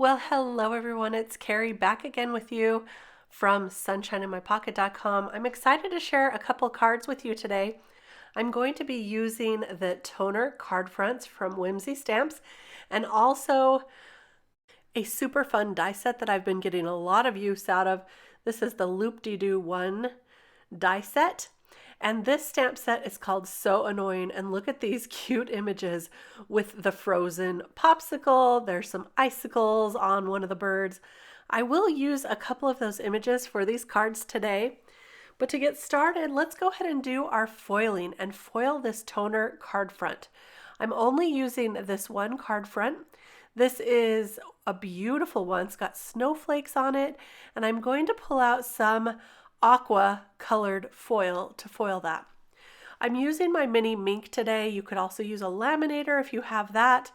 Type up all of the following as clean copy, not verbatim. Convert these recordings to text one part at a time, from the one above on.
Well, hello everyone, it's Carrie back again with you from sunshineinmypocket.com. I'm excited to share a couple cards with you today. I'm going to be using the toner card fronts from Whimsy Stamps and also a super fun die set that I've been getting a lot of use out of. This is the Loopdidoos 1 die set. And this stamp set is called So Annoying, and look at these cute images with the frozen popsicle. There's some icicles on one of the birds. I will use a couple of those images for these cards today. But to get started, let's go ahead and do our foiling and foil this toner card front. I'm only using this one card front. This is a beautiful one. It's got snowflakes on it, and I'm going to pull out some aqua colored foil to foil that. I'm using my mini Mink today. You could also use a laminator if you have that.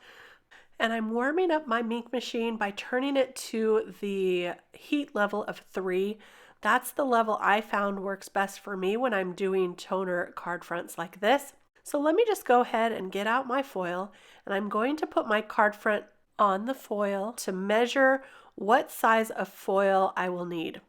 And I'm warming up my Mink machine by turning it to the heat level of 3. That's the level I found works best for me when I'm doing toner card fronts like this. So let me just go ahead and get out my foil, and I'm going to put my card front on the foil to measure what size of foil I will need.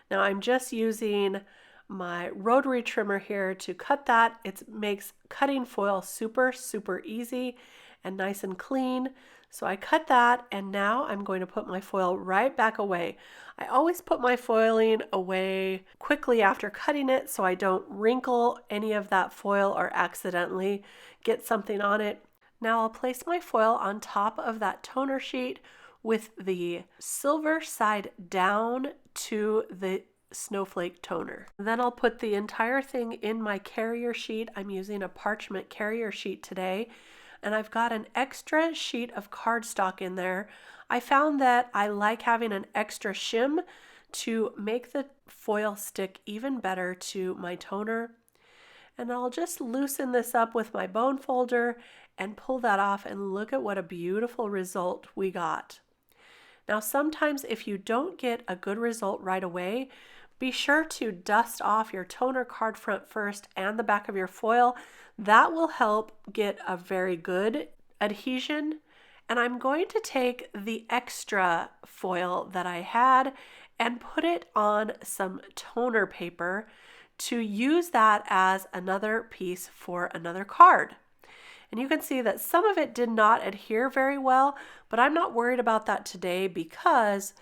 Now I'm just using my rotary trimmer here to cut that. It makes cutting foil super easy and nice and clean. So I cut that, and now I'm going to put my foil right back away. I always put my foiling away quickly after cutting it so I don't wrinkle any of that foil or accidentally get something on it. Now I'll place my foil on top of that toner sheet with the silver side down to the snowflake toner. Then I'll put the entire thing in my carrier sheet. I'm using a parchment carrier sheet today, and I've got an extra sheet of cardstock in there. I found that I like having an extra shim to make the foil stick even better to my toner. And I'll just loosen this up with my bone folder and pull that off, and look at what a beautiful result we got. Now sometimes if you don't get a good result right away, be sure to dust off your toner card front first and the back of your foil. That will help get a very good adhesion. And I'm going to take the extra foil that I had and put it on some toner paper to use that as another piece for another card. And you can see that some of it did not adhere very well, but I'm not worried about that today because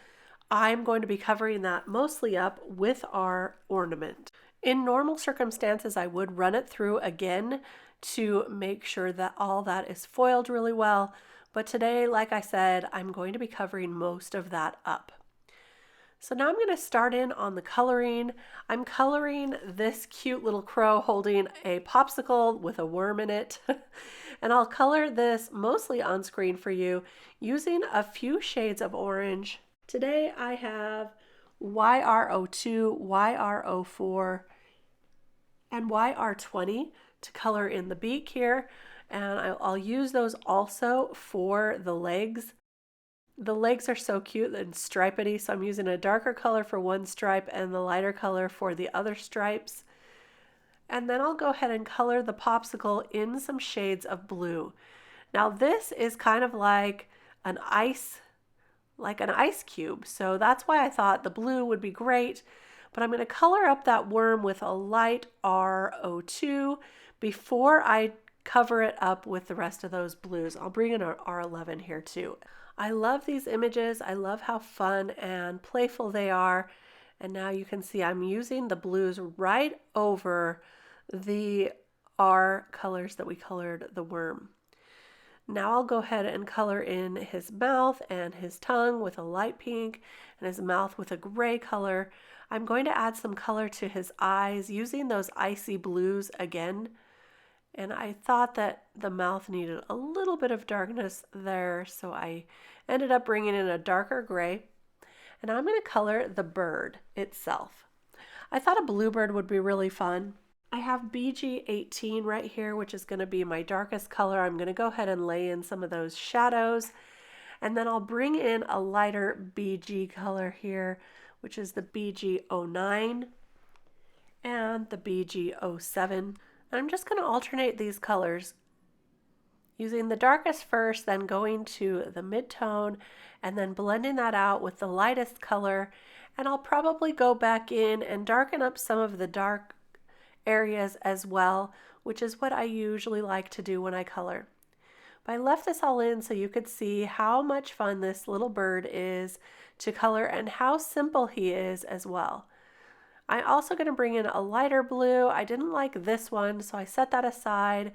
I'm going to be covering that mostly up with our ornament. In normal circumstances, I would run it through again to make sure that all that is foiled really well, but today, like I said, I'm going to be covering most of that up. So now I'm going to start in on the coloring. I'm coloring this cute little crow holding a popsicle with a worm in it. And I'll color this mostly on screen for you using a few shades of orange. Today I have YR02, YR04, and YR20 to color in the beak here. And I'll use those also for the legs. The legs are so cute and stripedy, so I'm using a darker color for one stripe and the lighter color for the other stripes. And then I'll go ahead and color the popsicle in some shades of blue. Now this is kind of like an ice cube, so that's why I thought the blue would be great. But I'm going to color up that worm with a light R02 before I cover it up with the rest of those blues. I'll bring in our R11 here too. I love these images. I love how fun and playful they are. And now you can see I'm using the blues right over the R colors that we colored the worm. Now I'll go ahead and color in his mouth and his tongue with a light pink and his mouth with a gray color. I'm going to add some color to his eyes using those icy blues again. And I thought that the mouth needed a little bit of darkness there, so I ended up bringing in a darker gray. And I'm going to color the bird itself. I thought a bluebird would be really fun. I have BG18 right here, which is going to be my darkest color. I'm going to go ahead and lay in some of those shadows. And then I'll bring in a lighter BG color here, which is the BG09 and the BG07. I'm just going to alternate these colors Using the darkest first, then going to the mid-tone, and then blending that out with the lightest color. And I'll probably go back in and darken up some of the dark areas as well, which is what I usually like to do when I color. But I left this all in so you could see how much fun this little bird is to color and how simple he is as well. I'm also going to bring in a lighter blue. I didn't like this one, so I set that aside,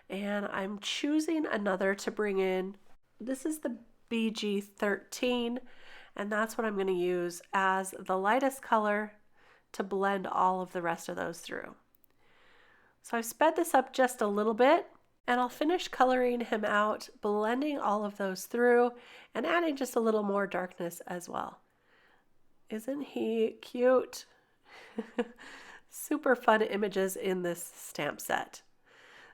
and I'm choosing another to bring in. This is the BG13, and that's what I'm going to use as the lightest color to blend all of the rest of those through. So I've sped this up just a little bit, and I'll finish coloring him out, blending all of those through and adding just a little more darkness as well. Isn't he cute? Super fun images in this stamp set.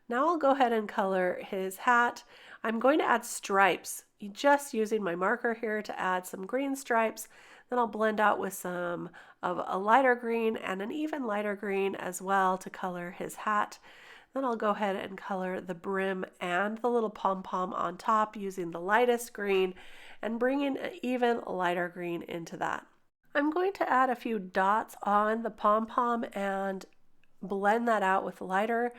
Now I'll go ahead and color his hat. I'm going to add stripes, just using my marker here to add some green stripes. Then I'll blend out with some of a lighter green and an even lighter green as well to color his hat. Then I'll go ahead and color the brim and the little pom-pom on top using the lightest green and bring in an even lighter green into that. I'm going to add a few dots on the pom-pom and blend that out with lighter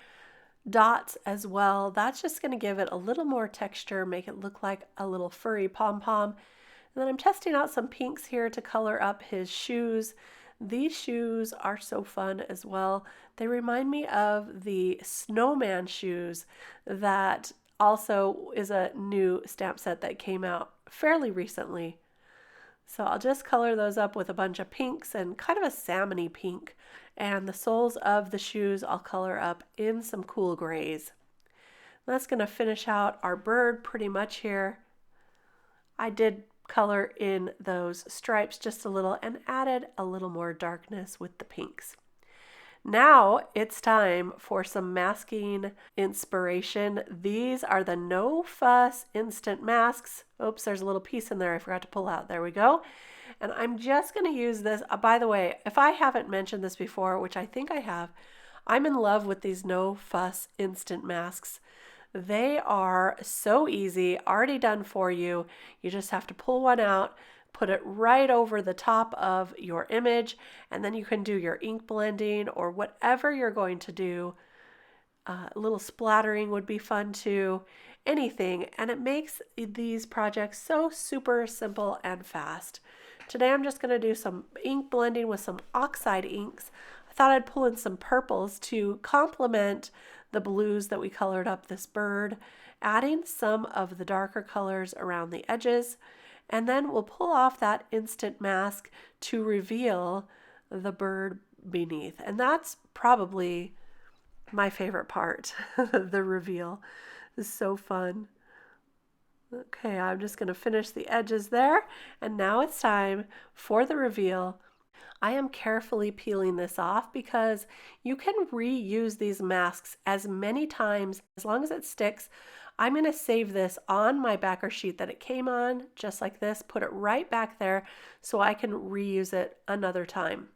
dots as well. That's just going to give it a little more texture, make it look like a little furry pom-pom. And then I'm testing out some pinks here to color up his shoes. These shoes are so fun as well. They remind me of the snowman shoes that also is a new stamp set that came out fairly recently. So I'll just color those up with a bunch of pinks and kind of a salmon-y pink. And the soles of the shoes I'll color up in some cool grays. That's going to finish out our bird pretty much here. I did color in those stripes just a little and added a little more darkness with the pinks. Now it's time for some masking inspiration. These are the NoFuss instant masks. Oops, there's a little piece in there I forgot to pull out. There we go. And I'm just going to use this. By the way, if I haven't mentioned this before, which I think I have, I'm in love with these NoFuss instant masks. They are so easy, already done for you. You just have to pull one out, put it right over the top of your image, and then you can do your ink blending or whatever you're going to do. A little splattering would be fun too. Anything, and it makes these projects so super simple and fast. Today I'm just going to do some ink blending with some oxide inks. I thought I'd pull in some purples to complement the blues that we colored up this bird, adding some of the darker colors around the edges, and then we'll pull off that instant mask to reveal the bird beneath. And that's probably my favorite part, the reveal. Is so fun. Okay, I'm just going to finish the edges there, and now it's time for the reveal. I am carefully peeling this off because you can reuse these masks as many times as long as it sticks. I'm going to save this on my backer sheet that it came on, just like this, put it right back there so I can reuse it another time.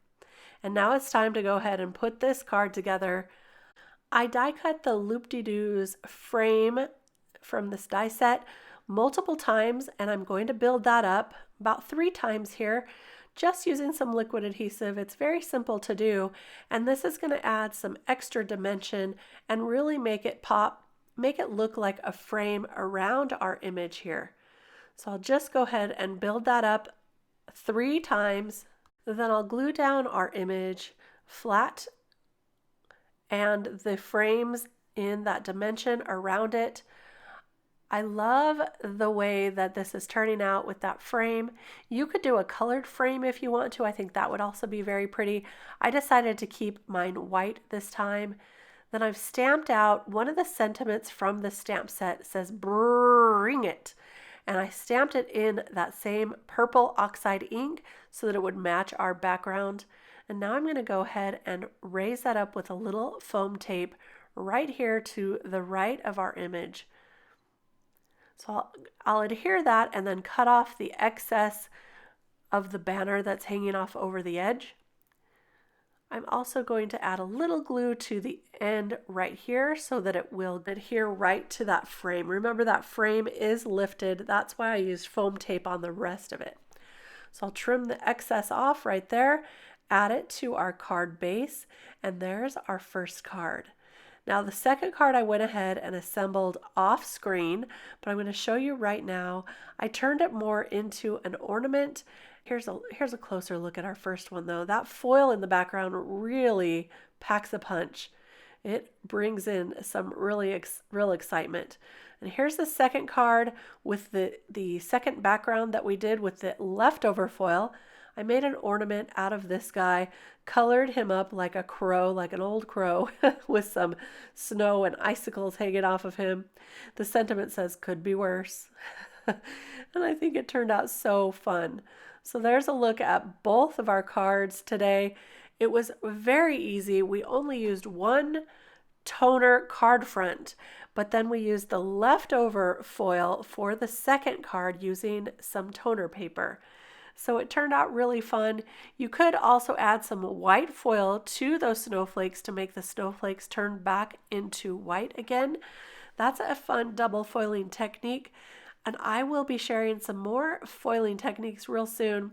And now it's time to go ahead and put this card together. I die cut the Loopdidoos frame from this die set multiple times, and I'm going to build that up about 3 times here, just using some liquid adhesive. It's very simple to do, and this is going to add some extra dimension and really make it pop, make it look like a frame around our image here. So I'll just go ahead and build that up 3 times. Then I'll glue down our image flat and the frames in that dimension around it. I love the way that this is turning out with that frame. You could do a colored frame if you want to. I think that would also be very pretty. I decided to keep mine white this time. Then I've stamped out one of the sentiments from the stamp set. It says, "Bring it." And I stamped it in that same purple oxide ink so that it would match our background. And now I'm going to go ahead and raise that up with a little foam tape right here to the right of our image. So I'll adhere that and then cut off the excess of the banner that's hanging off over the edge. I'm also going to add a little glue to the end right here so that it will adhere right to that frame. Remember, that frame is lifted. That's why I used foam tape on the rest of it. So I'll trim the excess off right there, add it to our card base, and there's our first card. Now the second card I went ahead and assembled off screen, but I'm going to show you right now. I turned it more into an ornament. Here's a closer look at our first one though. That foil in the background really packs a punch. It brings in some real excitement. And here's the second card with the second background that we did with the leftover foil. I made an ornament out of this guy, colored him up like a crow, like an old crow, with some snow and icicles hanging off of him. The sentiment says, could be worse. And I think it turned out so fun. So there's a look at both of our cards today. It was very easy. We only used one toner card front, but then we used the leftover foil for the second card using some toner paper. So it turned out really fun. You could also add some white foil to those snowflakes to make the snowflakes turn back into white again. That's a fun double foiling technique, and I will be sharing some more foiling techniques real soon.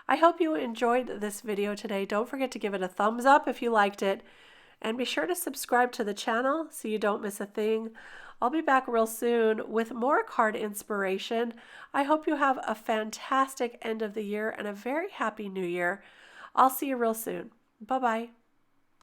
I hope you enjoyed this video today. Don't forget to give it a thumbs up if you liked it, and be sure to subscribe to the channel so you don't miss a thing. I'll be back real soon with more card inspiration. I hope you have a fantastic end of the year and a very happy new year. I'll see you real soon. Bye-bye.